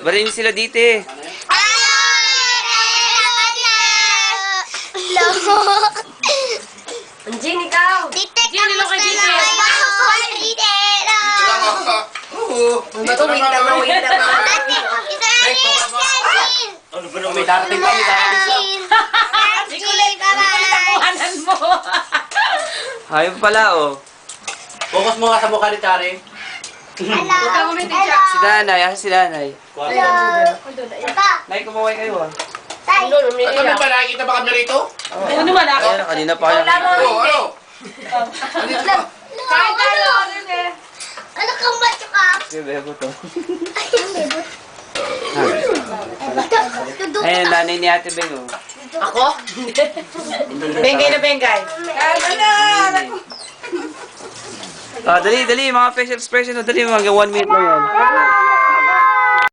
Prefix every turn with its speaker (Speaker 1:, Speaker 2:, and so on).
Speaker 1: Barin sila dito eh.
Speaker 2: Anjing, ikaw.
Speaker 3: Jin, ilo kay Dite.
Speaker 2: Bato, winter na, winter na.
Speaker 4: Ano ba may darating pa, may darating pa.
Speaker 3: Si Kulay,
Speaker 2: Takuhanan mo.
Speaker 1: Ayun pala oh.
Speaker 4: Focus mo nga sa mukha ni Chari.
Speaker 2: Huwag ka kumiti, Jack.
Speaker 1: Si nanay, si nanay.
Speaker 3: Papa,
Speaker 1: Nay, kumaway kayo ah.
Speaker 3: tay.
Speaker 2: Ano, umiiyak.
Speaker 4: ba, nakikita ba kami rito?
Speaker 2: Ano man ako?
Speaker 1: Ayun, kanina pa kayo.
Speaker 2: Wala mo, hindi.
Speaker 4: Ano?
Speaker 2: Kain tayo, ano eh.
Speaker 3: Ano kang bato ka?
Speaker 1: Si Bebo to.
Speaker 3: Tudok
Speaker 1: Ayun, nanay ni Ate Beng oh.
Speaker 2: Ako? Bengay na bengay.
Speaker 1: Dali, mga facial expression. Dali, mga 1 minute lang yan.